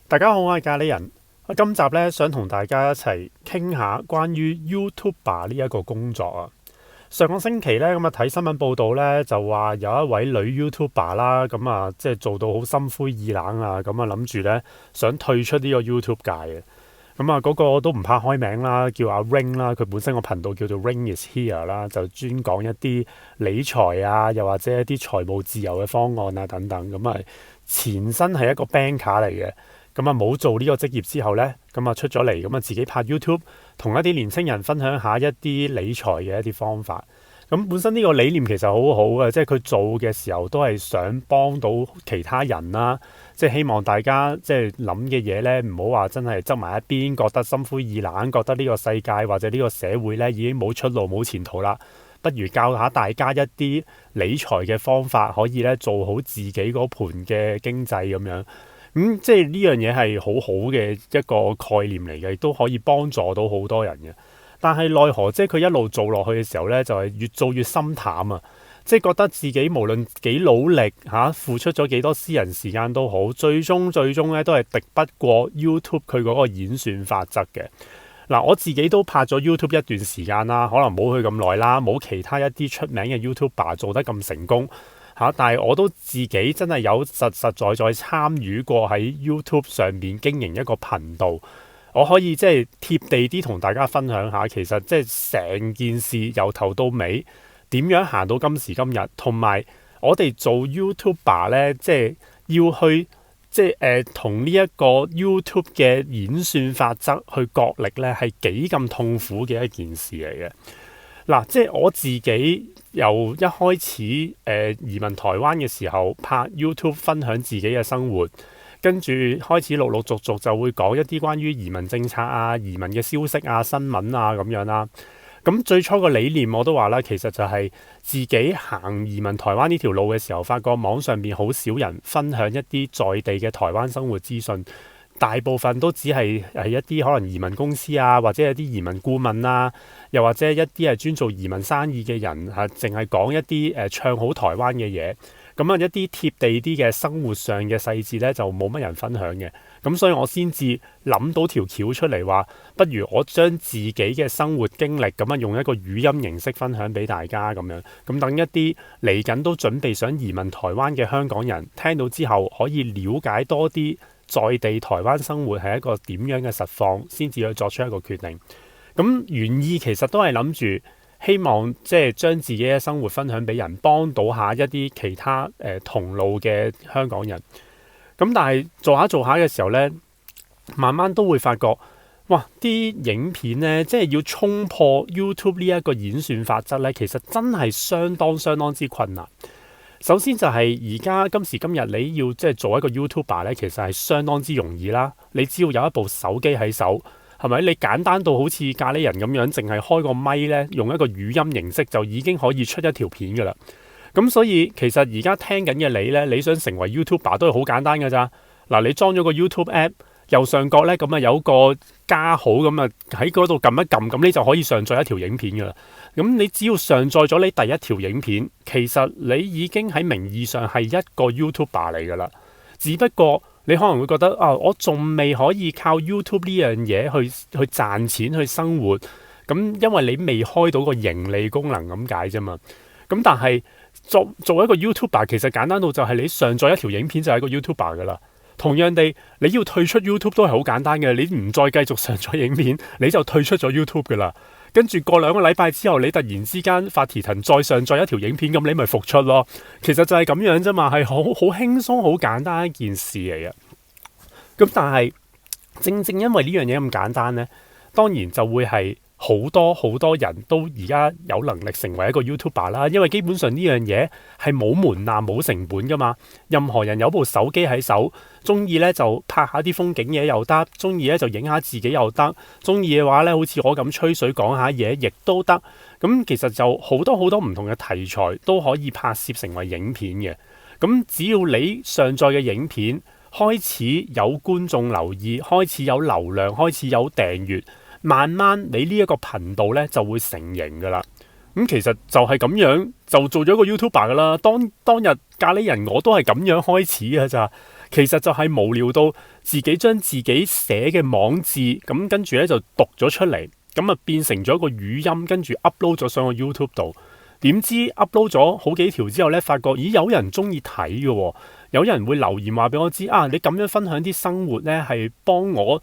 大家好，我係咖喱人。今集咧想同大家一齊傾下關於 YouTuber 呢一個工作啊。上個星期咧咁啊睇新聞報道咧就話有一位女 YouTuber 啦，咁啊即係做到好心灰意冷啊，咁啊諗住咧想退出呢個 YouTube 界嘅。咁啊嗰個都唔怕開名啦，叫阿 Ring 啦，佢本身個頻道叫做 Ring is Here 啦，就專講一啲理財啊，又或者一啲財務自由嘅方案啊等等。咁啊前身係一個 banker 嚟嘅。咁啊冇做呢個職業之後呢，咁啊出咗嚟，咁啊自己拍 YouTube，同一啲年青人分享下一啲理財嘅一啲方法。咁本身呢個理念其實好好嘅，即係佢做嘅時候都係想幫到其他人啦，即係希望大家即係諗嘅嘢呢，唔好話真係執埋一邊，覺得心灰意冷，覺得呢個世界或者呢個社會呢已經冇出路冇前途啦，不如教下大家一啲理財嘅方法，可以呢做好自己嗰盤嘅經濟咁樣。即係呢樣嘢係好好嘅一個概念嚟嘅，亦都可以幫助到好多人嘅。但係奈何，即係佢一路做落去嘅時候呢，就係越做越心淡啊！即係覺得自己無論幾努力付出咗幾多私人時間都好，最終呢都係敵不過 YouTube 佢嗰個演算法則嘅。嗱，我自己都拍咗 YouTube 一段時間啦，可能冇佢咁耐啦，冇其他一啲出名嘅 YouTuber 做得咁成功。但係我都自己真係有實在參與過喺 YouTube 上面經營一個頻道，我可以即係貼地啲同大家分享下，其實即係成件事由頭到尾點樣行到今時今日，同埋我哋做 YouTuber 呢，即係要去即係同呢一個 YouTube 嘅演算法則去角力呢，係幾咁痛苦嘅一件事嚟嘅。嗱，即係我自己由一開始移民台灣嘅時候拍 YouTube 分享自己嘅生活，跟住開始陸陸續續就會講一啲關於移民政策啊、移民嘅消息啊、新聞啊咁樣啦。咁最初個理念我都話啦，其實就係自己行移民台灣呢條路嘅時候，發覺網上邊好少人分享一啲在地嘅台灣生活資訊。大部分都只係一啲可能移民公司啊，或者一啲移民顧問啊，又或者一啲係專做移民生意嘅人淨係講一啲唱好台灣嘅嘢。咁一啲貼地啲嘅生活上嘅細節呢，就冇乜人分享嘅。咁所以我先至諗到條橋出嚟，話不如我將自己嘅生活經歷咁用一個語音形式分享俾大家咁樣。咁等一啲嚟緊都準備想移民台灣嘅香港人聽到之後，可以了解多啲在地台灣生活係一個點樣嘅實況，先至去作出一個決定。咁原意其實都係諗住希望即係將自己嘅生活分享俾人，幫到下一啲其他同路嘅香港人。咁但係做下嘅時候呢，慢慢都會發覺，哇！啲影片呢，即係要衝破 YouTube 呢一個演算法則呢，其實真係相當之困難。首先就係而家今時今日你要即係做一個 YouTuber 咧，其實係相當之容易啦。你只要有一部手機喺手，係咪？你簡單到好似咖喱人咁樣，淨係開個咪咧，用一個語音形式就已經可以出一條片噶啦。咁所以其實而家聽緊嘅你咧，你想成為 YouTuber 都係好簡單噶咋。嗱，你裝咗個 YouTube app，右上角咧咁啊有個加號咁啊喺嗰度撳一撳，咁你就可以上載一條影片噶啦。咁你只要上載咗你第一條影片，其實你已經喺名義上係一個 YouTuber 嚟噶啦。只不過你可能會覺得我仲未可以靠 YouTube 呢樣嘢去賺錢去生活。咁因為你未開到個盈利功能咁解啫嘛。咁但係做一個 YouTuber 其實簡單到就係你上載一條影片就係一個 YouTuber 噶啦。同樣地，你要退出 YouTube 都係好簡單嘅，你唔再繼續上載影片，你就退出咗 YouTube 噶啦。跟住過2個禮拜之後，你突然之間發蹄騰再上載一條影片，咁你咪復出咯。其實就係咁樣啫嘛，係好輕鬆、好簡單一件事嚟嘅。咁但係正因為呢樣嘢咁簡單呢，當然就會係好多人都而家有能力成為一個 YouTuber 啦，因為基本上呢樣嘢係冇門檻冇成本噶嘛，任何人有部手機喺手，中意咧就拍下啲風景嘢又得，中意咧就影下自己又得，中意嘅話咧好似我咁吹水講下嘢亦都得。咁其實就好多唔同嘅題材都可以拍攝成為影片嘅。咁只要你上載嘅影片開始有觀眾留意，開始有流量，開始有訂閱，慢慢你呢一個頻道咧就會成型噶啦。咁其實就係咁樣就做咗個 YouTuber 噶啦。當日咖喱人我都係咁樣開始嘅咋。其實就係無聊到自己將自己寫嘅網誌咁跟住咧就讀咗出嚟，咁啊變成咗一個語音，跟住 upload 咗上個 YouTube 度。點知 upload 咗好幾條之後咧，發覺咦有人中意睇嘅喎，有人會留言話俾我知啊，你咁樣分享啲生活咧係幫我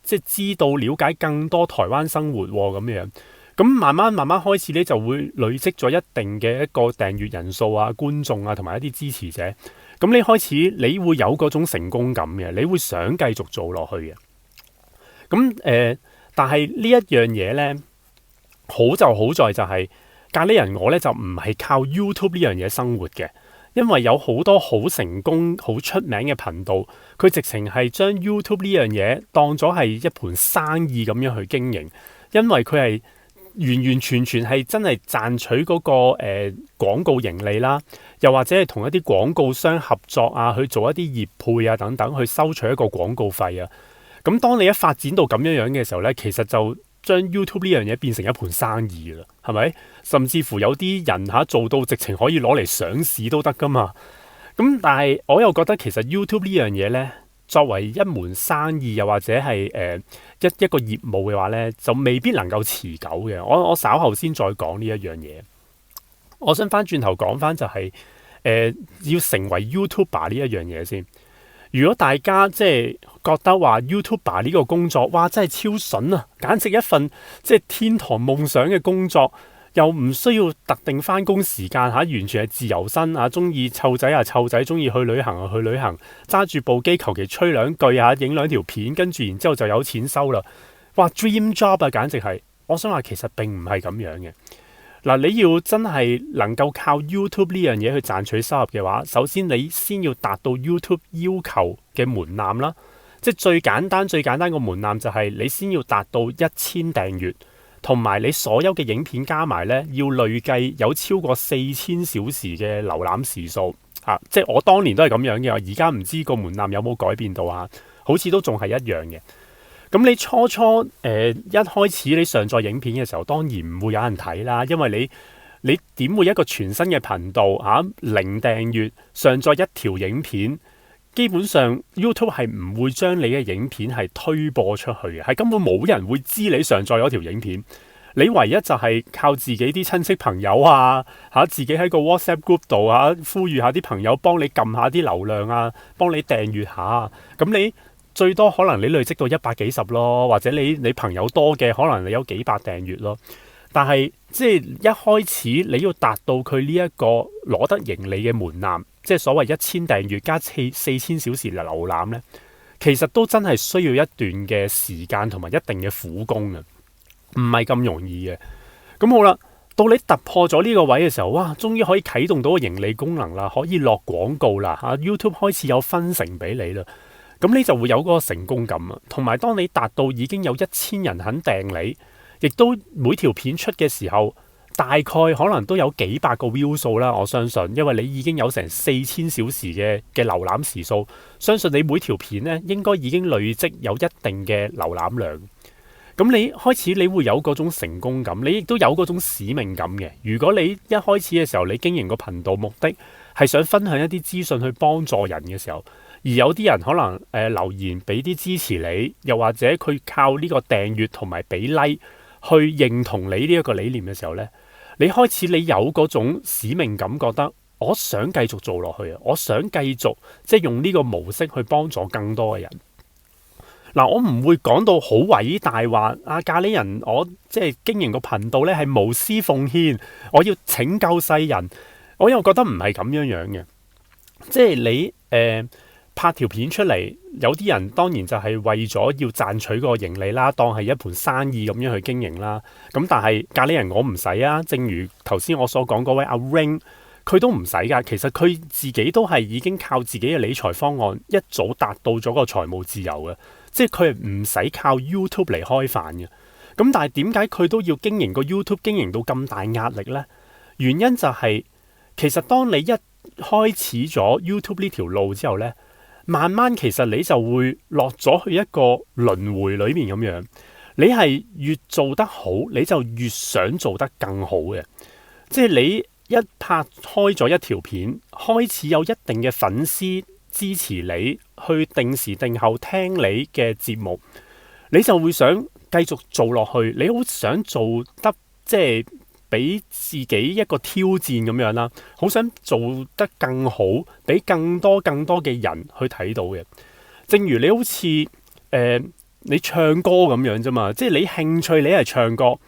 即係知道了解更多台灣生活咁樣。咁慢慢開始咧就會累積咗一定嘅一個訂閱人數啊、觀眾啊同埋一啲支持者。咁你開始你會有嗰種成功感嘅，你會想繼續做落去嘅。咁但係呢一樣嘢咧，好就好在就係、咖喱人我咧就唔係靠 YouTube 呢樣嘢生活嘅，因為有好多好成功、好出名嘅頻道，佢直情係將 YouTube 呢樣嘢當咗係一盤生意咁樣去經營，因為佢係完完全全係真係賺取嗰個廣告盈利啦，又或者係同一啲廣告商合作啊，去做一啲業配啊等等，去收取一個廣告費啊。咁當你一發展到咁樣嘅時候咧，其實就將 YouTube 呢樣嘢變成一盤生意啦，係咪？甚至乎有啲人做到直情可以攞嚟上市都得噶嘛。咁但係我又覺得其實 YouTube 呢樣嘢咧，作為一門生意又或者係一個業務嘅話咧，就未必能夠持久嘅。我稍後先再講呢一樣嘢。我想翻轉頭講翻就係要成為 YouTuber 呢一樣嘢先。如果大家即係覺得話 YouTuber 呢個工作，哇真係超筍啊，簡直一份即係天堂夢想嘅工作，又唔需要特定翻工時間完全係自由身啊，中意湊仔啊湊仔，中意去旅行啊去旅行，揸住部機求其吹兩句影兩條片，跟住然之後就有錢收啦。哇 dream job 啊，簡直係。我想話其實並唔係咁樣嘅。嗱，你要真係能夠靠 YouTube 呢樣嘢去賺取收入嘅話，首先你先要達到 YouTube 要求嘅門檻啦。即係最簡單個門檻就係你先要達到1000訂閱，同埋你所有嘅影片加埋咧，要累計有超過4000小時嘅瀏覽時數嚇。即係我當年都係咁樣嘅，而家唔知個門檻有冇改變到啊？好似都仲係一樣嘅。咁你初一開始你上載影片嘅時候，當然唔會有人睇啦，因為你點會一個全新嘅頻道零訂閱上載一條影片，基本上 YouTube 係唔會將你嘅影片係推播出去嘅，係根本冇人會知你上載咗條影片。你唯一就係靠自己啲親戚朋友自己喺個 WhatsApp group 度呼籲下啲朋友幫你撳下啲流量啊，幫你訂閱下。咁你最多可能你累積到100幾十咯，或者你朋友多嘅，可能你有幾百訂閱咯。但係即係一開始你要達到佢呢一個攞得盈利嘅門檻，即係所謂1000訂閱加4000小時瀏覽咧，其實都真係需要一段嘅時間同埋一定嘅苦功嘅，唔係咁容易嘅。咁好啦，到你突破咗呢個位嘅時候，哇，終於可以啟動到個盈利功能啦，可以落廣告啦，YouTube 開始有分成俾你啦。咁你就會有嗰個成功感啊，同埋當你達到已經有1000人肯訂你，亦都每條片出嘅時候，大概可能都有幾百個 view 數啦。我相信，因為你已經有成4000小時嘅瀏覽時數，相信你每條片咧應該已經累積有一定嘅瀏覽量。咁你開始你會有嗰種成功感，你亦都有嗰種使命感嘅。如果你一開始嘅時候你經營個頻道目的係想分享一啲資訊去幫助人嘅時候，而有啲人可能留言俾啲支持你，又或者佢靠呢個訂閱同埋俾 like 去認同你呢一個理念嘅時候呢，你開始你有嗰種使命感，覺得我想繼續做落去啊，我想繼續即係用呢個模式去幫助更多嘅人。嗱，我唔會講到好偉大話咖喱人，我即係經營個頻道呢係無私奉獻，我要拯救世人。我又覺得唔係咁樣嘅，即係你拍條片出嚟，有啲人當然就係為咗要賺取個盈利啦，當係一盤生意咁樣去經營啦。咁但係咖喱人我唔使啊，正如頭先我所講嗰位阿 Ring，佢都唔使噶。其實佢自己都係已經靠自己嘅理財方案一早達到咗個財務自由嘅，即係佢係唔使靠 YouTube 嚟開飯嘅。咁但係點解佢都要經營個 YouTube 經營到咁大壓力呢？原因就係其實當你一開始咗 YouTube 呢條路之後呢，慢慢其實你就會落咗去一個輪迴裏面咁樣，你係越做得好，你就越想做得更好嘅。即係你一拍開咗一條片，開始有一定嘅粉絲支持你去定時定候聽你嘅節目，你就會想繼續做落去，你好想做得即係俾自己一個挑戰咁樣啦，好想做得更好，俾更多嘅人去睇到嘅。正如你好似你唱歌咁樣啫嘛，即係你興趣你係唱歌，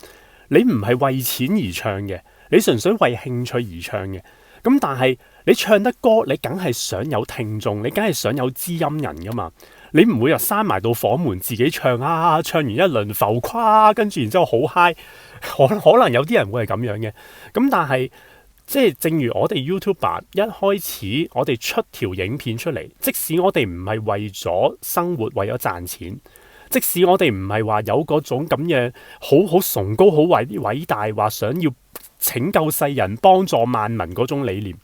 你唔係為錢而唱嘅，你純粹為興趣而唱嘅。咁但係你唱得歌，你梗係想有聽眾，你梗係想有知音人噶嘛。你唔會又閂埋到房門自己唱啊，唱完一輪浮誇，跟住然之後好嗨。可能有啲人會係咁樣嘅。咁但係即係正如我哋 YouTuber 一開始我哋出條影片出嚟，即使我哋唔係為咗生活，為咗賺錢，即使我哋唔係話有嗰種咁嘅好崇高、好偉大，話想要拯救世人、幫助萬民嗰種理念，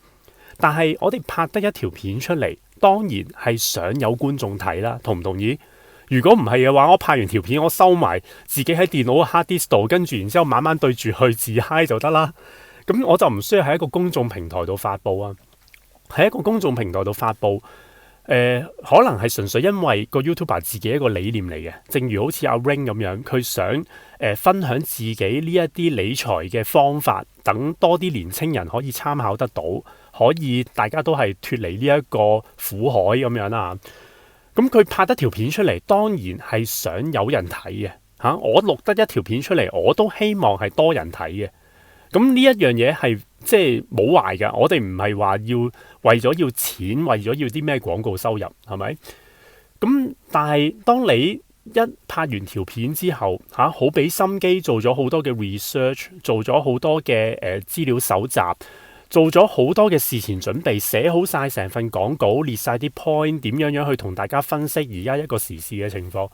但係我哋拍得一條片出嚟，當然係想有觀眾睇啦，同唔同意？如果唔係嘅話，我拍完條片，我收埋自己喺電腦 hard disk 度，跟住然之後慢慢對住去自嗨就得啦。咁我就唔需要喺一個公眾平台度發布啊。喺一個公眾平台度發布，可能係純粹因為個 YouTuber 自己一個理念嚟嘅。正如好似阿 Ring 咁樣，佢想分享自己呢一啲理財嘅方法，等多啲年青人可以參考得到，可以大家都係脫離呢一個苦海咁樣啦。咁佢拍得條片出嚟，當然係想有人睇嘅嚇。我錄得一條片出嚟，我都希望係多人睇嘅。咁呢一樣嘢係即係冇壞㗎。我哋唔係話要為咗要錢，為咗要啲咩廣告收入，係咪？咁但係當你一拍完條片之後嚇，好俾心機做咗好多嘅 research， 做咗好多嘅資料搜集，做咗好多嘅事前準備，寫好晒成份廣告，列晒啲 point， 點樣去同大家分析而家一個時事嘅情況。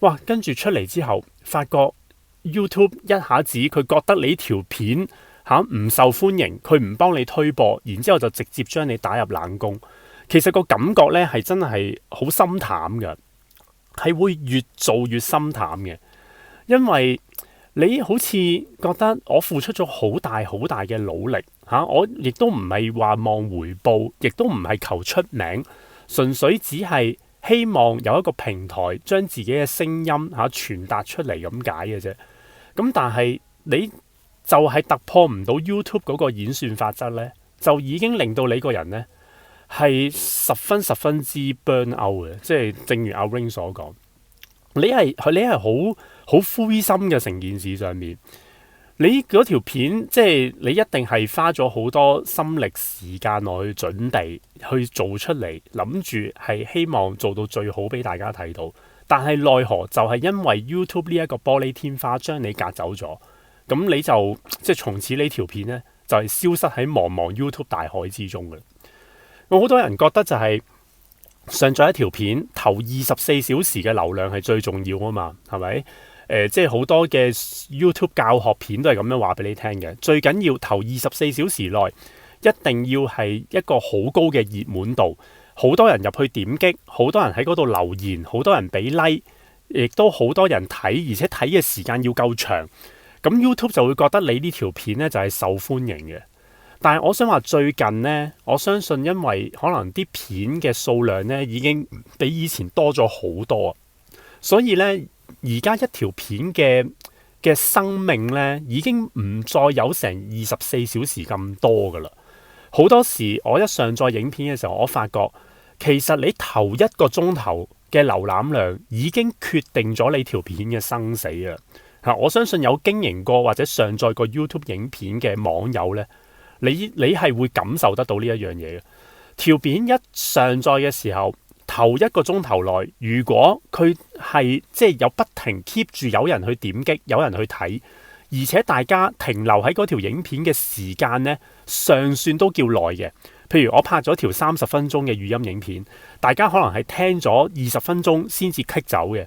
哇！跟住出嚟之後，發覺 YouTube 一下子佢覺得你條片唔受歡迎，佢唔幫你推播，然之後就直接將你打入冷宮。其實個感覺呢係真係好心淡嘅，係會越做越心淡嘅，因為你好似覺得我付出咗好大嘅努力我亦都唔係話望回報，亦都唔係求出名，純粹只係希望有一個平台將自己嘅聲音傳達出嚟咁解嘅啫。咁但係你就係突破唔到 YouTube 嗰個演算法則呢，就已經令到你個人呢係十分之 burn out 嘅。即係正如阿 Ring 所講，你係好灰心嘅成件事上面。你嗰條片即係你一定係花咗好多心力時間落去準備去做出嚟，諗住係希望做到最好俾大家睇到。但係奈何就係因為 YouTube 呢一個玻璃天花將你隔走咗，咁你就即係從此呢條片呢，就係消失喺茫茫 YouTube 大海之中嘅。我好多人覺得就係上載一條片頭24小時嘅流量係最重要啊嘛，係咪？即係好多嘅 YouTube 教學片都係咁樣話俾你聽嘅。最緊要頭24小時內一定要係一個好高嘅熱門度，好多人入去點擊，好多人喺嗰度留言，好多人俾 like， 亦都好多人睇，而且睇嘅時間要夠長。咁 YouTube 就會覺得你呢條片呢就係受歡迎嘅。但係我想話最近呢，我相信因為可能啲片嘅數量呢已經比以前多咗好多，所以呢，而家一條片嘅生命呢已經唔再有成24小時咁多噶啦。好多時我一上載影片嘅時候，我發覺其實你頭一個鐘頭嘅瀏覽量已經決定咗你條片嘅生死啊！我相信有經營過或者上載過 YouTube 影片嘅網友呢，你係會感受得到呢一樣嘢嘅。條片一上載嘅時候，頭一個鐘頭內，如果佢係即係有不停 keep 住有人去點擊，有人去睇，而且大家停留喺嗰條影片嘅時間呢，尚算都叫耐嘅。譬如我拍咗條30分鐘嘅語音影片，大家可能係聽咗20分鐘先至 click 走嘅，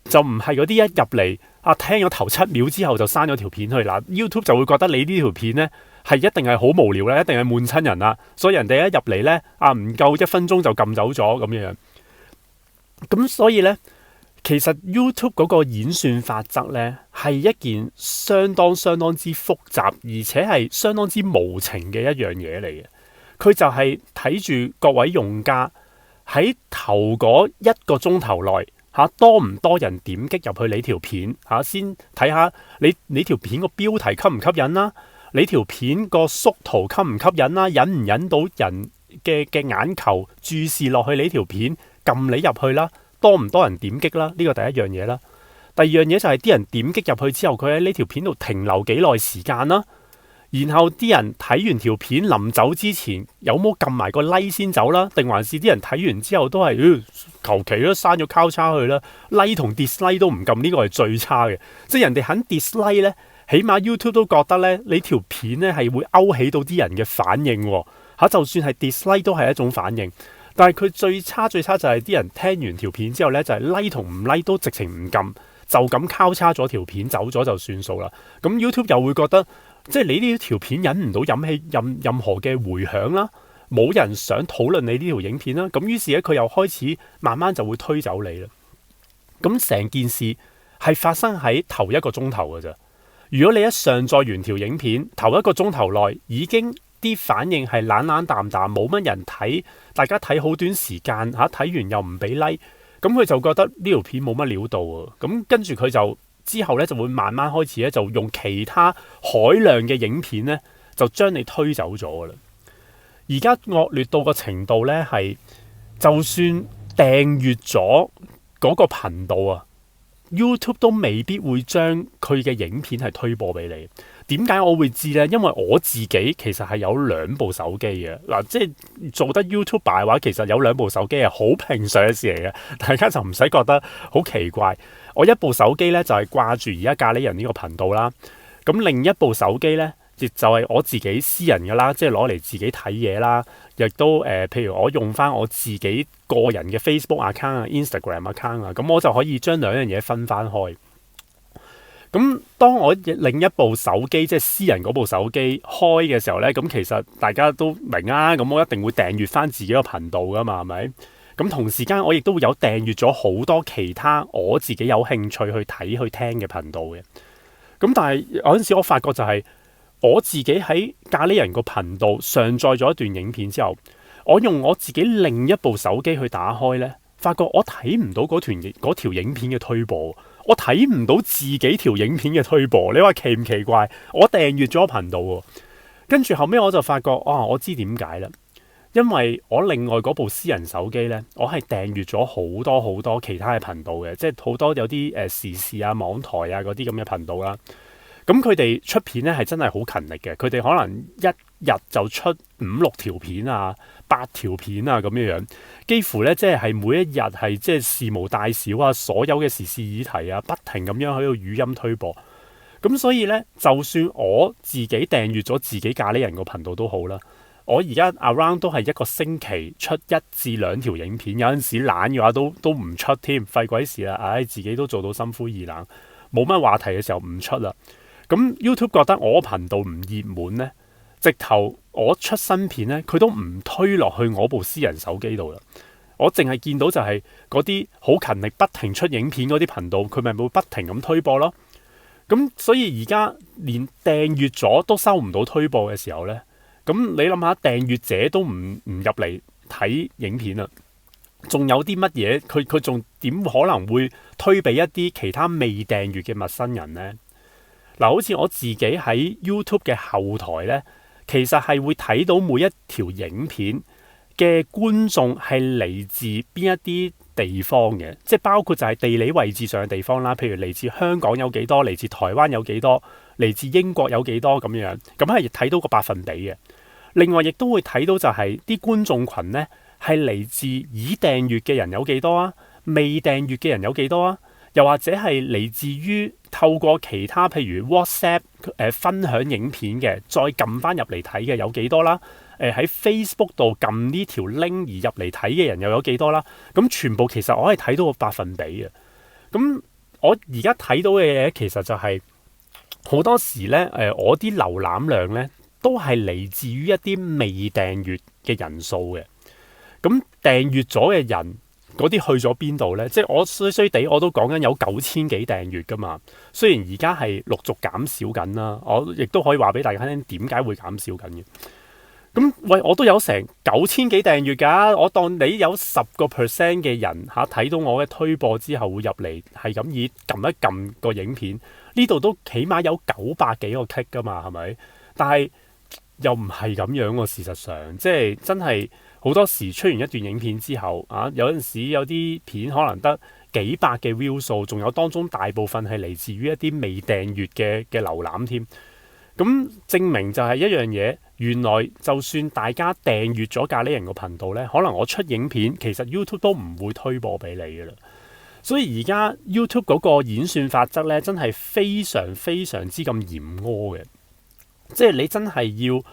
就唔係嗰啲一入嚟聽咗頭7秒之後就刪咗條片去啦。YouTube 就會覺得你呢條片呢係一定係好無聊啦，一定係悶親人啦，所以人哋一入嚟呢唔夠1分鐘就撳走咗咁樣。咁所以呢，其實 YouTube 嗰個演算法則呢係一件相當之複雜，而且係相當之無情嘅一樣嘢嚟嘅。佢就係睇住各位用家喺頭嗰一個鐘頭內多唔多人點擊入去你條片先睇下你條片個標題吸唔吸引啦，你條片個縮圖吸唔吸引啦，引唔引到人嘅眼球注視落去你條片，撳你入去啦，多唔多人點擊啦？呢個第一樣嘢啦。第二樣嘢就係啲人點擊入去之後，佢喺呢條片度停留幾耐時間啦。然後啲人睇完條片臨走之前有冇撳埋個 like 先走啦？定還是啲人睇完之後都係求其都刪咗交叉去啦？like 同 dislike 都唔撳，呢個係最差嘅。即係人哋肯 dislike 咧，起碼 YouTube 都覺得咧你條片咧係會勾起到啲人嘅反應就算係 dislike 都係一種反應。但係佢最差就係啲人聽完條片之後咧就係 like 同唔 like 都直情唔撳，就咁交叉咗條片走咗就算數啦。咁 YouTube 又會覺得，即係你呢條片引唔到引起任何嘅迴響啦，冇人想討論你呢條影片啦。咁於是咧佢又開始慢慢就會推走你啦。咁成件事係發生喺頭一個鐘頭嘅咋。如果你一上載完條影片，頭一個鐘頭內已經啲反應係冷冷淡淡，冇乜人睇，大家睇好短時間睇完又唔俾 like，咁佢就覺得呢條片冇乜料到啊。咁跟住佢就之後咧就會慢慢開始咧就用其他海量嘅影片咧就將你推走咗噶啦。而家惡劣到個程度咧係，就算訂閱咗嗰個頻道YouTube 都未必會將佢嘅影片係推播俾你。點解我會知呢？因為我自己其實係有兩部手機嘅嗱，即係做得 YouTuber 嘅話，其實有兩部手機係好平常嘅事嚟嘅，大家就唔使覺得好奇怪。我一部手機呢，就係掛住而家咖喱人呢個頻道啦，咁另一部手機呢，亦就係我自己私人嘅啦，即係攞嚟自己睇嘢啦，亦都譬如我用翻我自己個人嘅 Facebook account Instagram account 咁我就可以將兩樣嘢分翻開。咁當我另一部手機即係私人嗰部手機開嘅時候呢，咁其實大家都明啊，咁我一定會訂閱翻自己個頻道噶嘛，係咪？咁同時間我亦都會有訂閱咗好多其他我自己有興趣去睇去聽嘅頻道嘅。咁但係有陣時我發覺就係我自己喺咖喱人個頻道上載咗一段影片之後，我用我自己另一部手機去打開呢，發覺我睇唔到嗰條影片嘅推播。我睇唔到自己條影片嘅推播，你話奇唔奇怪？我訂閱咗頻道喎，跟住後尾我就發覺，我知點解啦。因為我另外嗰部私人手機呢，我係訂閱咗好多好多其他嘅頻道嘅，即係好多有啲時事啊、網台啊嗰啲咁嘅頻道啦。咁佢哋出片呢係真係好勤力嘅，佢哋可能一日就出5-6條片啊、8條片啊咁樣樣，幾乎呢即係每一日係即係事無大小啊，所有嘅時事議題啊，不停咁樣喺度語音推播。咁所以呢，就算我自己訂閱咗自己咖喱人個頻道都好啦，我而家 around 都係一個星期出1至2條影片，有陣時懶嘅話都唔出添，廢鬼事啦！自己都做到心灰意冷，冇乜話題嘅時候唔出啦。咁 YouTube 覺得我頻道唔熱門呢，直頭我出新片呢，佢都唔推落去我部私人手機度啦。我淨係見到就係嗰啲好勤力不停出影片嗰啲頻道，佢咪會不停咁推播咯。咁所以而家連訂閱咗都收唔到推播嘅時候呢，咁你諗下訂閱者都唔入嚟睇影片啦，仲有啲乜嘢？佢仲點可能會推俾一啲其他未訂閱嘅陌生人呢？嗱，好似我自己喺 YouTube 嘅後台呢，其實係會睇到每一條影片嘅觀眾係嚟自邊一啲地方嘅，即係包括就係地理位置上嘅地方啦。譬如嚟自香港有幾多，嚟自台灣有幾多，嚟自英國有幾多咁樣，咁係睇到個百分比嘅。另外亦都會睇到就係啲觀眾群呢，係嚟自已訂閱嘅人有幾多啊，未訂閱嘅人有幾多啊，又或者係嚟自於透過其他譬如 WhatsApp 分享影片嘅，再撳翻入嚟睇嘅有幾多啦？喺 Facebook 度撳呢條 link 而入嚟睇嘅人又有幾多啦？咁全部其實我可以睇到個百分比嘅。咁我而家睇到嘅嘢其實就係好多時呢，我啲瀏覽量呢都係嚟自於一啲未訂閱嘅人數嘅。咁訂閱咗嘅人嗰啲去咗邊度呢？即係我衰衰地我都講緊有9000幾訂閱噶嘛。雖然而家係陸續減少緊啦，我亦都可以話俾大家聽點解會減少緊嘅。咁喂，我都有成9000幾訂閱㗎，我當你有10% 嘅人睇到我嘅推播之後會入嚟，係咁以撳一撳個影片，呢度都起碼有900幾個 click 㗎嘛，係咪？但係又唔係咁樣喎，事實上即係真係好多時出完一段影片之後有陣時有啲片可能得幾百嘅 view 數，仲有當中大部分係嚟自於一啲未訂閱嘅瀏覽添。咁證明就係一樣嘢，原來就算大家訂閱咗咖喱人個頻道呢，可能我出影片，其實 YouTube 都唔會推播俾你㗎啦。所以而家 YouTube 嗰個演算法則呢，真係非常非常之咁嚴苛嘅，即係你真係要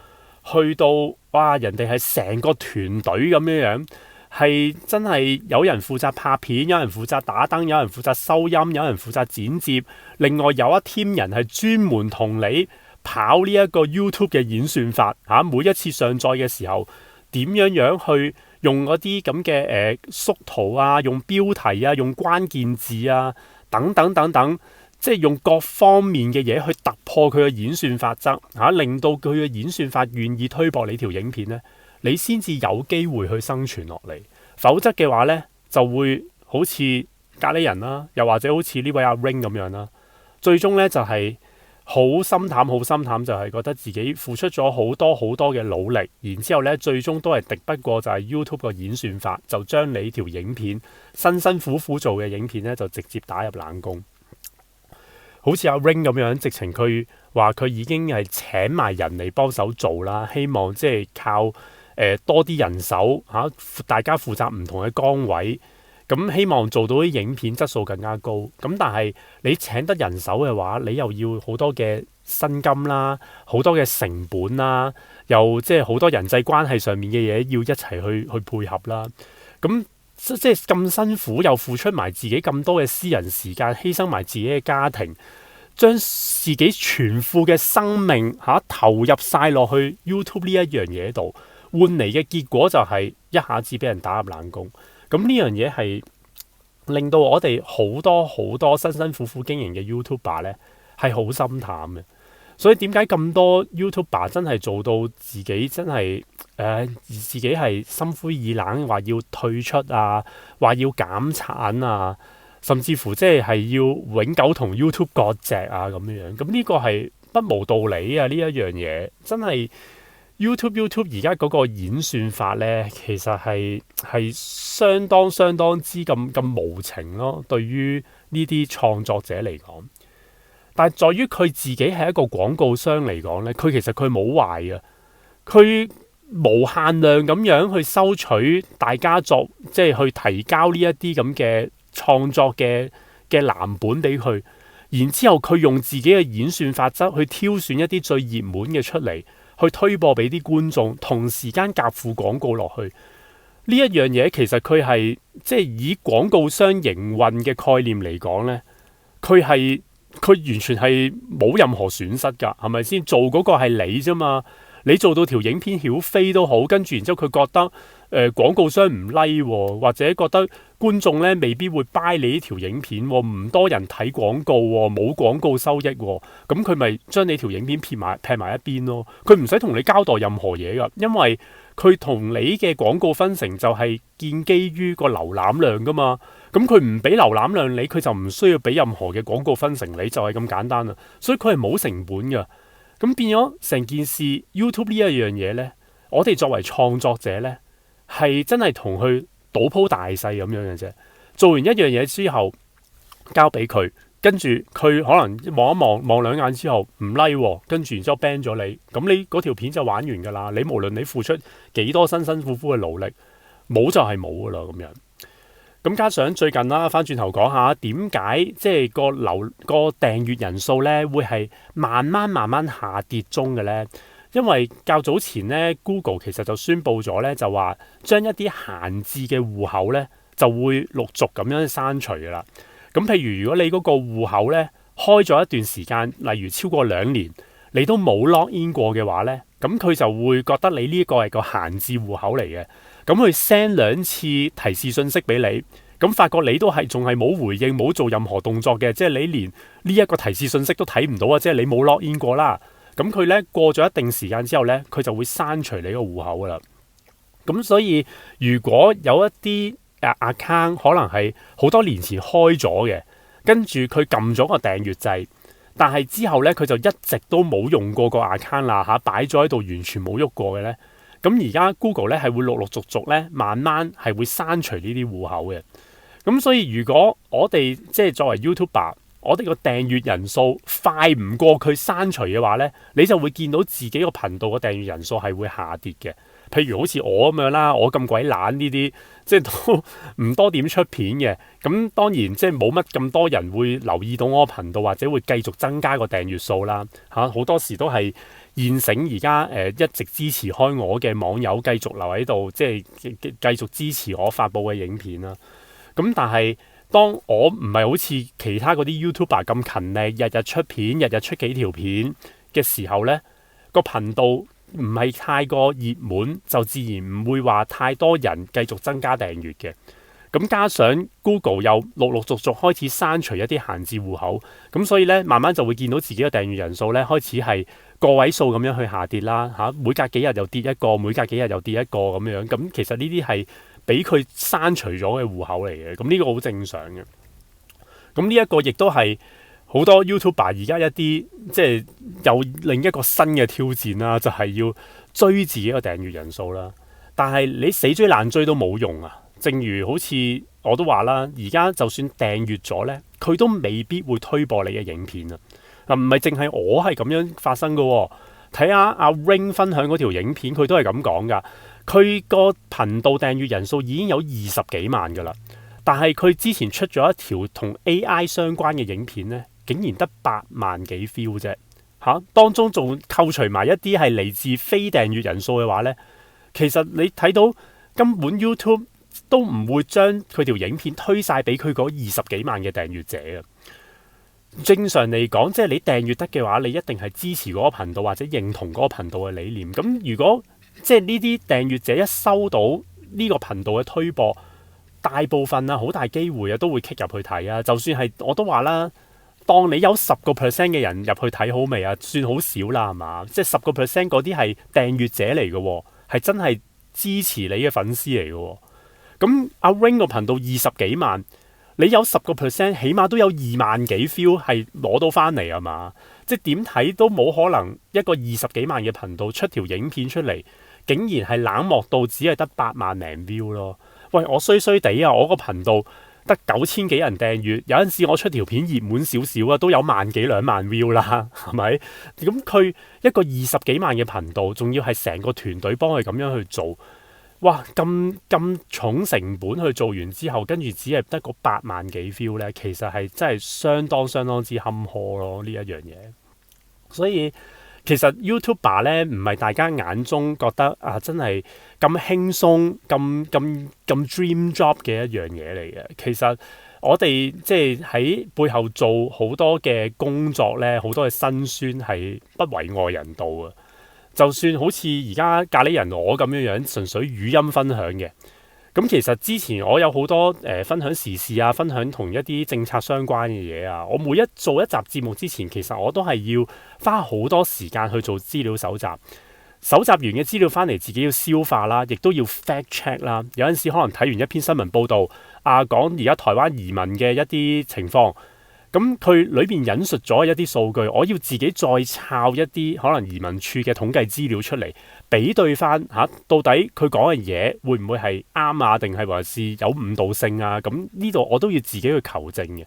去到哇，人哋係成個團隊咁樣，係真係有人負責拍片，有人負責打燈，有人負責收音，有人負責剪接，另外有一 team 人係專門同你跑呢一個 YouTube 嘅演算法每一次上載嘅時候，點樣去用嗰啲咁嘅縮圖用標題用關鍵字等等等等，即係用各方面嘅嘢去突破佢嘅演算法則令到佢嘅演算法願意推播你條影片呢，你先至有機會去生存落嚟。否則嘅話呢，就會好似咖喱人啦，又或者好似呢位阿 Ring 咁樣啦，最終呢就係好心淡，好心淡，就係覺得自己付出咗好多好多嘅努力，然之後呢，最終都係敵不過就係 YouTube 個演算法，就將你條影片辛辛苦苦做嘅影片呢，就直接打入冷宮。好似阿 Ring 咁樣，直情佢話佢已經係請埋人嚟幫手做啦，希望即係靠多啲人手大家負責唔同嘅崗位。咁希望做到啲影片質素更加高，咁但係你請得人手嘅話，你又要好多嘅薪金啦，好多嘅成本啦，又即係好多人際關係上面嘅嘢要一齊去配合啦。咁即係咁辛苦，又付出埋自己咁多嘅私人時間，犧牲埋自己嘅家庭，將自己全副嘅生命投入晒落去 YouTube 呢一樣嘢度，換嚟嘅結果就係一下子俾人打入冷宮。咁呢樣嘢係令到我哋好多好多辛辛苦苦經營嘅 YouTuber 咧係好心淡嘅。所以點解咁多 YouTuber 真係做到自己真係自己係心灰意冷，話要退出話要減產甚至乎即係要永久同 YouTube 割席咁樣。咁呢個係不無道理呢一樣嘢真係。YouTube 而家嗰個演算法呢，其實係相當之咁無情咯。對於呢啲創作者嚟講，但係在於佢自己係一個廣告商嚟講呢，佢其實佢冇壞嘅，佢無限量咁樣去收取大家即係去提交呢一啲咁嘅創作嘅藍本俾佢，然之後佢用自己嘅演算法則去挑選一啲最熱門嘅出嚟。去推播俾啲觀眾，同時間夾附廣告落去，呢一樣嘢其實佢係即係以廣告商營運嘅概念嚟講呢，佢完全係冇任何損失㗎，係咪先？做嗰個係你啫嘛，你做到條影片曉飛都好，跟住然之後佢覺得廣告商唔 like 或者覺得觀眾咧未必會 buy 你呢條影片，唔多人睇廣告，冇廣告收益，咁佢咪將你條影片劈埋一邊咯。佢唔使同你交代任何嘢噶，因為佢同你嘅廣告分成就係建基於個瀏覽量噶嘛。咁佢唔俾瀏覽量你，佢就唔需要俾任何嘅廣告分成你，就係咁簡單啦。所以佢係冇成本噶。咁變咗成件事 YouTube 呢一樣嘢呢，我哋作為創作者呢，係真係同佢賭鋪大細咁樣嘅啫。做完一樣嘢之後，交俾佢，跟住佢可能望兩眼之後唔 like，跟住然之後 ban 咗你，咁你嗰條片就玩完噶啦。你無論你付出幾多辛辛苦苦嘅努力，冇就係冇噶啦咁樣。咁加上最近啦，翻轉頭講下點解即係個訂閱人數咧會係慢慢下跌中嘅咧？因為較早前咧 Google 其實就宣布咗咧，就話將一啲閒置嘅戶口咧就會陸續咁樣刪除噶啦。咁譬如如果你嗰個戶口咧開咗一段時間，例如超過2年，你都冇 log in 過嘅話咧，咁佢就會覺得你呢個係個閒置戶口嚟嘅。咁佢 send 2次提示信息俾你，咁發覺你都係仲係冇回應，冇做任何動作嘅，即係你連呢一個提示信息都睇唔到啊！即係你冇 log in 過啦。咁佢咧過咗一定時間之後咧，佢就會刪除你個戶口噶啦。咁所以如果有一啲account 可能係好多年前開咗嘅，跟住佢撳咗個訂閱掣，但係之後咧佢就一直都冇用過個 account 啦嚇，擺咗喺度完全冇喐過嘅咧。咁而家 Google 咧係會陸陸續續咧慢慢係會刪除呢啲戶口嘅。咁所以如果我哋即係作為 YouTuber，我哋個訂閱人數快唔過佢刪除嘅話咧，你就會見到自己個頻道個訂閱人數係會下跌嘅。譬如好似我咁樣啦，我咁鬼懶呢啲，即係都唔多點出片嘅。咁當然即係冇乜咁多人會留意到我個頻道，或者會繼續增加個訂閱數啦。好多時都係現成而家一直支持開我嘅網友繼續留喺度，即係繼續支持我發布嘅影片啦。咁但係當我唔係好似其他嗰啲 YouTuber 咁勤力，日日出片，日日出幾條片嘅時候呢，個頻道唔係太過熱門，就自然唔會話太多人繼續增加訂閱嘅。咁加上 Google 又陸陸續續開始刪除一啲閒置戶口，咁所以咧慢慢就會見到自己嘅訂閱人數咧開始係個位數咁樣去下跌啦嚇，每隔幾日又跌一個，每隔幾日又跌一個咁樣。咁其實呢啲係俾佢刪除咗嘅戶口嚟嘅，咁呢個好正常嘅。咁呢一個亦都係好多 YouTuber 而家一啲即係有另一個新嘅挑戰啦，就係要追自己個訂閱人數啦。但係你死追爛追都冇用啊！正如好似我都話啦，而家就算訂閱咗呢，佢都未必會推播你嘅影片啊！唔係淨係我係咁樣發生嘅喎。睇下阿 Ring 分享嗰條影片，佢都係咁講噶。佢個頻道訂閱人數已經有20幾萬噶啦，但係佢之前出咗一條同 AI 相關嘅影片呢，竟然得8萬幾 view 啫嚇。當中仲扣除埋一啲係嚟自非訂閱人數嘅話呢，其實你睇到根本 YouTube 都唔會將佢條影片推晒俾佢嗰20幾萬嘅訂閱者啊！正常嚟講，即係你訂閱得嘅話，你一定係支持嗰個頻道或者認同嗰個頻道嘅理念。咁如果即係呢啲訂閱者一收到呢個頻道嘅推播，大部分啊好大機會啊都會 click 入去睇啊。就算係我都話啦，當你有10% 嘅人入去睇好未啊？算好少啦，係嘛？即係10% 嗰啲係訂閱者嚟嘅，係真係支持你嘅粉絲嚟嘅。咁阿 Ring 個頻道20幾萬。你有10%，起碼都有2萬幾 view 係攞到翻嚟啊嘛！即係點睇都冇可能一個20幾萬嘅頻道出條影片出嚟，竟然係冷漠到只係得8萬零 view 咯。喂，我衰衰地啊！我個頻道得9000幾人訂閱，有陣時我出條片熱門少少啊，都有1萬幾2萬 view 啦，係咪？咁佢一個20幾萬嘅頻道，仲要係成個團隊幫佢咁樣去做。哇！咁重成本去做完之後，跟住只係得個8萬幾 view 咧，其實係真係相當之坎坷咯呢一樣嘢。所以其實 YouTuber 咧唔係大家眼中覺得啊真係咁輕鬆、咁 dream job 嘅一樣嘢嚟嘅。其實我哋即係喺背後做好多嘅工作咧，好多嘅辛酸係不為外人道啊！就算好似而家咖喱人我咁樣純粹語音分享嘅，咁其實之前我有好多分享時事啊，分享同一啲政策相關嘅嘢啊，我每做一集節目之前，其實我都係要花好多時間去做資料搜集，搜集完嘅資料翻嚟自己要消化啦，亦都要 fact check 啦。有陣時可能睇完一篇新聞報導啊，講而家台灣移民嘅一啲情況。咁佢裏邊引述咗一啲數據，我要自己再抄一啲可能移民處嘅統計資料出嚟，比對翻嚇，到底佢講嘅嘢會唔會係啱啊，定係還是有誤導性啊？咁呢度我都要自己去求證嘅。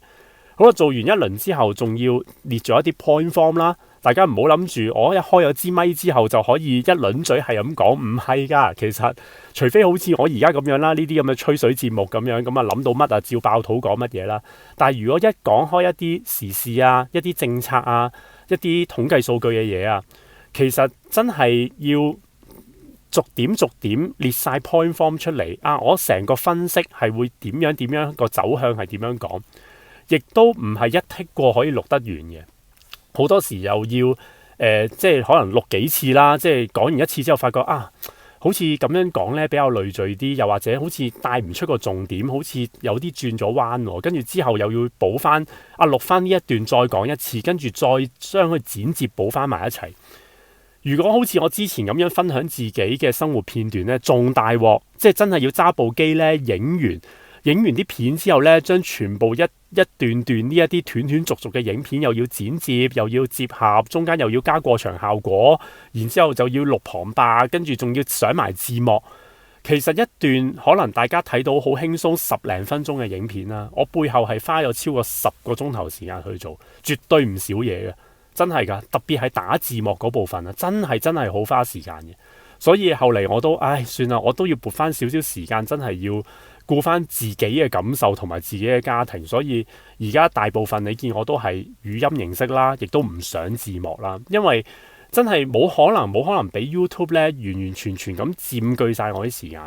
好啦，做完一輪之後，仲要列咗一啲 point form 啦。大家唔好諗住我一開咗支咪之後就可以一輪嘴係咁講，唔係㗎。其實除非好似我而家咁樣啦，呢啲咁嘅吹水節目咁樣，咁啊諗到乜啊照爆肚講乜嘢啦。但係如果一講開一啲時事啊、一啲政策啊、一啲統計數據嘅嘢啊，其實真係要逐點列晒 point form 出嚟啊！我成個分析係會點樣個走向係點樣講，亦都唔係一剔過可以錄得完嘅。好多時又要即係可能錄幾次啦，即係講完一次之後發覺啊，好似咁樣講呢，比較累贅啲，又或者好似帶唔出個重點，好似有啲轉咗彎喎，跟住之後又要補翻錄翻呢一段再講一次，跟住再將佢剪接補翻埋一齊。如果好似我之前咁樣分享自己嘅生活片段呢，仲大鑊，即係真係要揸部機呢，影完啲片之後呢，將全部一段段呢一啲斷斷續續嘅影片又要剪接，又要接合，中間又要加過場效果，然之後就要錄旁白，跟住仲要上埋字幕。其實一段可能大家睇到好輕鬆10零分鐘嘅影片啦，我背後係花咗超過10個鐘頭時間去做，絕對唔少嘢嘅，真係㗎。特別係打字幕嗰部分啊，真係好花時間嘅。所以後嚟我都算啦，我都要撥翻少少時間，真係要顧翻自己嘅感受同埋自己嘅家庭。所以而家大部分你見我都係語音形式啦，亦都唔上字幕啦，因為真係冇可能俾 YouTube 咧完完全全咁佔據晒我啲時間。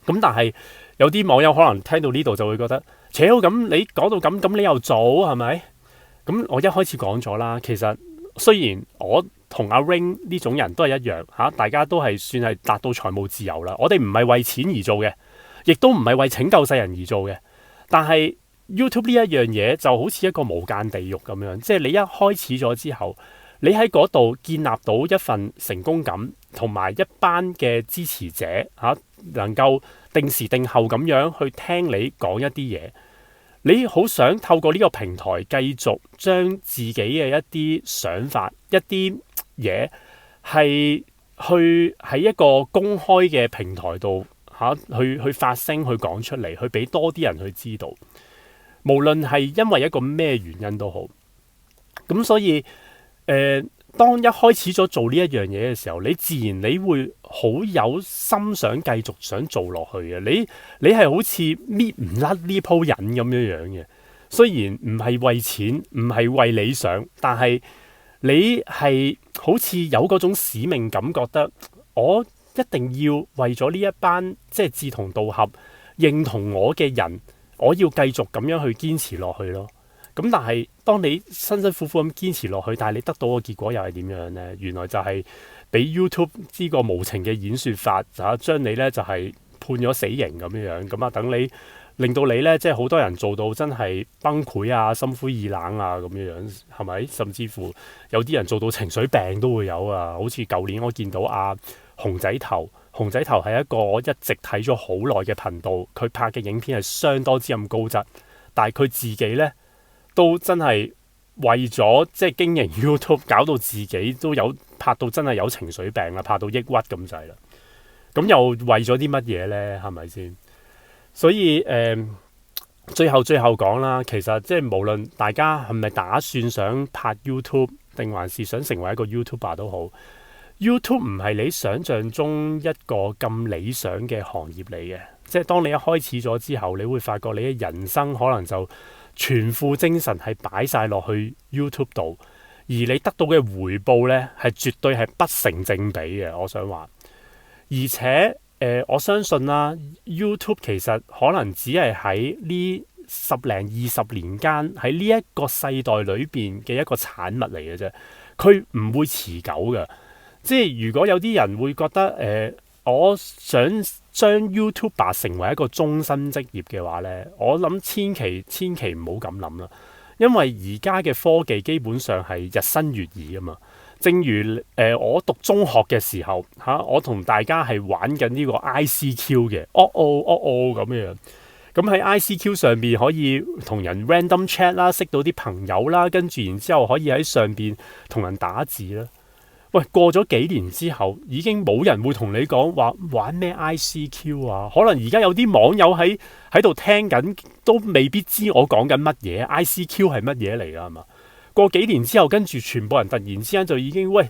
咁但係有啲網友可能聽到呢度就會覺得，咁你講到咁你又做係咪？咁我一開始講咗啦，其實雖然我同阿 Ring 呢種人都係一樣大家都係算係達到財務自由啦。我哋唔係為錢而做嘅，亦都唔係為拯救世人而做嘅。但係 YouTube 呢一樣嘢就好似一個無間地獄咁樣，即係你一開始咗之後，你喺嗰度建立到一份成功感，同埋一班嘅支持者能夠定時定候咁樣去聽你講一啲嘢。你好想透過呢個平台繼續將自己嘅一啲想法、一啲嘢係去喺一個公開嘅平台度去發聲、去講出嚟，去俾多啲人去知道。無論係因為一個咩原因都好，咁所以當一開始咗做呢一樣嘢嘅時候，你自然你會好有心想繼續想做落去嘅。你係好似搣唔甩呢鋪癮咁樣嘅。雖然唔係為錢，唔係為理想，但係你係好似有嗰種使命感，覺得我一定要為咗呢一班即係志同道合、認同我嘅人，我要繼續咁樣去堅持落去咯。咁但係當你辛辛苦苦咁堅持落去，但係你得到嘅結果又係點樣呢？原來就係俾 YouTube 呢個無情嘅演算法將你呢就係判咗死刑咁樣。咁等你令到你呢，即係好多人做到真係崩潰啊、心灰意冷啊咁樣，係咪？甚至乎有啲人做到情緒病都會有啊。好似舊年我見到熊仔頭係一個我一直睇咗好耐嘅頻道，佢拍嘅影片係相當之咁高質，但係佢自己呢，都真係為咗即係經營 YouTube，搞到自己都有拍到真係有情緒病啦，拍到抑鬱咁滯啦。咁又為咗啲乜嘢呢？係咪先？所以最後講啦，其實即係無論大家係咪打算想拍 YouTube，定還是想成為一個 YouTuber 都好，YouTube 唔係你想象中一個咁理想嘅行業嚟嘅。即係當你一開始咗之後，你會發覺你嘅人生可能就全副精神係擺晒落去 YouTube 度，而你得到嘅回報呢，係絕對係不成正比嘅。我想話，而且我相信啦，YouTube 其實可能只係喺呢10零20年間喺呢一個世代裏邊嘅一個產物嚟嘅啫，佢唔會持久嘅。即係如果有啲人會覺得我想將 YouTuber 成為一個終身職業嘅話呢，我諗千祈唔好咁諗啦，因為而家嘅科技基本上係日新月異啊嘛。正如我讀中學嘅時候我同大家係玩緊呢個 ICQ 嘅，咁樣。咁喺 ICQ 上邊可以同人 random chat 啦，識到啲朋友啦，跟住然之後可以喺上邊同人打字啦。喂，過咗幾年之後，已經冇人會同你講話玩咩 ICQ 啊？可能而家有啲網友喺度聽緊，都未必知我講緊乜嘢 ICQ 係乜嘢嚟㗎，係嘛？過幾年之後，跟住全部人突然之間就已經玩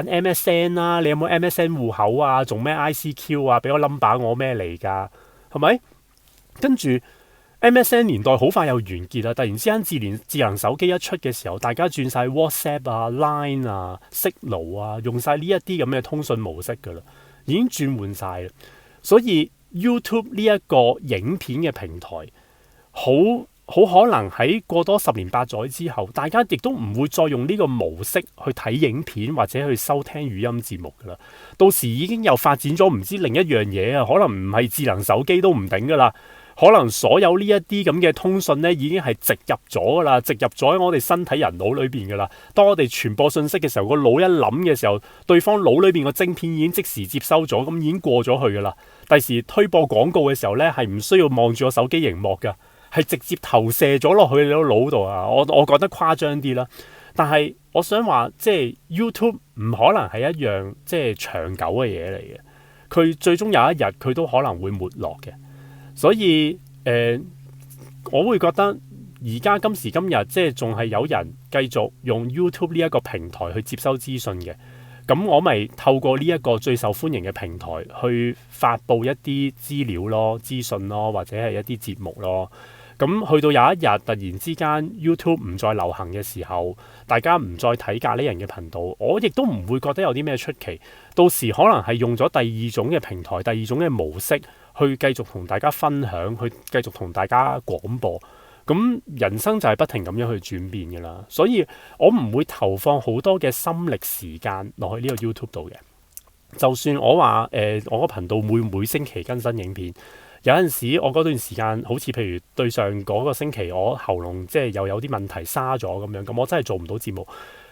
MSN 啦，你有冇 MSN 戶口啊？仲咩 ICQ 啊？俾個 number 我咩嚟㗎？係咪？跟住 MSN 年代好快又完結啦！突然之間智能手機一出嘅時候，大家轉晒 WhatsApp 啊、Line 啊、Signal 啊，用晒呢一啲咁嘅通訊模式㗎啦，已經轉換晒啦。所以 YouTube 呢一個影片嘅平台，好好可能喺過多10年8載之後，大家亦都唔會再用呢個模式去睇影片或者去收聽語音節目噶啦。到時已經又發展咗唔知另一樣嘢啊，可能唔係智能手機都唔定噶啦。可能所有呢一啲咁嘅通訊咧，已經係植入咗噶啦，植入咗喺我哋身體人腦裏邊噶啦。當我哋傳播信息嘅時候，個腦一諗嘅時候，對方腦裏邊個晶片已經即時接收咗，咁已經過咗去噶啦。第時推播廣告嘅時候咧，係唔需要望住個手機熒幕噶，係直接投射咗落去你個腦度啊！我覺得誇張啲啦，但係我想話，即係 YouTube 唔可能係一樣即係長久嘅嘢嚟嘅，佢最終有一日佢都可能會沒落嘅。所以我會覺得而家今時今日即係仲係有人繼續用 YouTube 呢一個平台去接收資訊嘅，咁我咪透過呢一個最受歡迎嘅平台去發布一啲資料咯、資訊咯，或者係一啲節目咯。咁去到有一日突然之間 YouTube 唔再流行嘅時候，大家唔再睇咖喱人嘅頻道，我亦都唔會覺得有啲咩出奇。到時可能係用咗第二種嘅平台、第二種嘅模式去繼續同大家分享，去繼續同大家廣播。咁人生就係不停咁樣去轉變㗎啦，所以我唔會投放好多嘅心力時間落去呢個 YouTube 度嘅。就算我話我個頻道每星期更新影片，有陣時我嗰段時間好似譬如對上嗰個星期我喉嚨即係又有啲問題沙咗咁樣，咁我真係做唔到節目，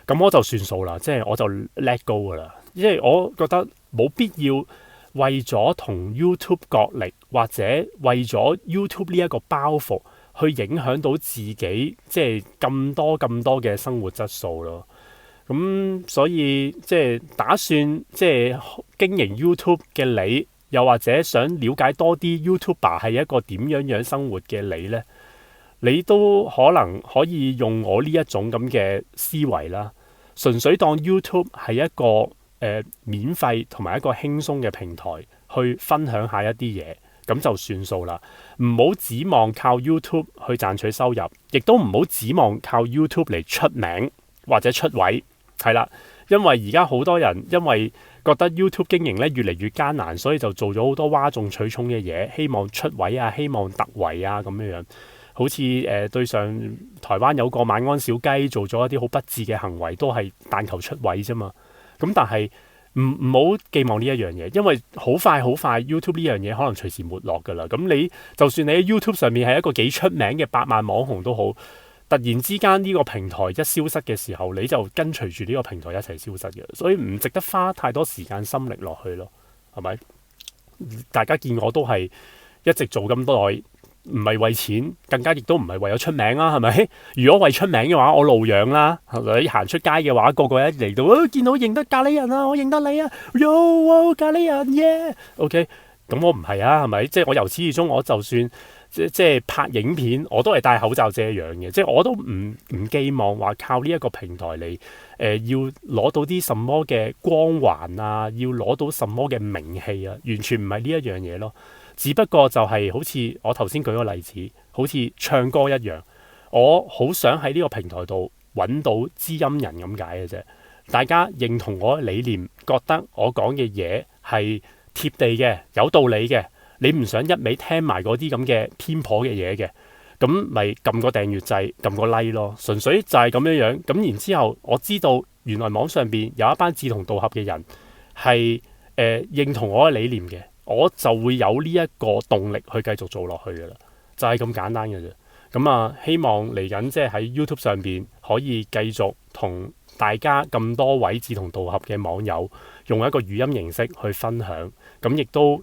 咁我就算數啦，即係我就 let go 㗎啦，因為我覺得冇必要為咗同 YouTube 角力，或者為咗 YouTube 呢一個包袱去影響到自己即係咁多嘅生活質素咯。咁所以即係打算即係經營 YouTube 嘅你，又或者想了解多啲 YouTuber 係一個點樣生活嘅你呢，你都可能可以用我呢一種咁嘅思維啦，純粹當 YouTube 係一個免費同埋一個輕鬆嘅平台，去分享下一啲嘢，咁就算數啦。唔好指望靠 YouTube 去賺取收入，亦都唔好指望靠 YouTube 嚟出名或者出位，係啦。因為而家好多人因為覺得 YouTube 經營咧越嚟越艱難，所以就做咗好多嘩眾取寵嘅嘢，希望出位啊，希望突圍啊咁樣樣。好似對上台灣有個晚安小雞做咗一啲好不智嘅行為，都係但求出位啫嘛。咁但係唔好寄望呢一樣嘢，因為好快 YouTube 呢樣嘢可能隨時沒落㗎啦。咁你就算你喺 YouTube 上面係一個幾出名嘅百萬網紅都好，突然之間呢個平台一消失嘅時候，你就跟隨住呢個平台一齊消失嘅，所以唔值得花太多時間心力落去咯，係咪？大家見我都係一直做咁耐，唔係為錢，更加亦都唔係為咗出名啦，係咪？如果為出名嘅話，我路養啦，係咪？行出街嘅話，個個一嚟到，見到認得咖喱人啊，我認得你啊，Yo 咖喱人耶，OK，咁我唔係啊，係咪？即係我由始至終，我就算即係拍影片，我都係戴口罩遮樣嘅，即係我都唔寄望話靠呢一個平台嚟要攞到啲什麼嘅光環啊，要攞到什麼嘅名氣啊，完全唔係呢一樣嘢咯。只不過就係好似我頭先舉個例子，好似唱歌一樣，我好想喺呢個平台度揾到知音人咁解嘅啫。大家認同我嘅理念，覺得我講嘅嘢係貼地嘅、有道理嘅，你唔想一味聽埋嗰啲咁嘅偏頗嘅嘢嘅，咁咪撳個訂閱掣、撳個 like 咯。純粹就係咁樣樣。咁然之後，我知道原來網上邊有一班志同道合嘅人係認同我嘅理念嘅。我就會有呢一個動力去繼續做落去嘅啦，就係咁簡單嘅啫。咁啊，希望嚟緊即係喺 YouTube 上邊可以繼續同大家咁多位志同道合嘅網友用一個語音形式去分享，咁亦都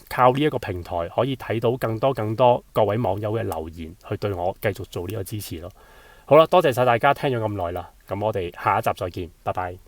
靠呢一個平台可以睇到更多各位網友嘅留言，去對我繼續做呢個支持咯。好啦，多謝晒大家聽咗咁耐啦，咁我哋下一集再見，拜拜。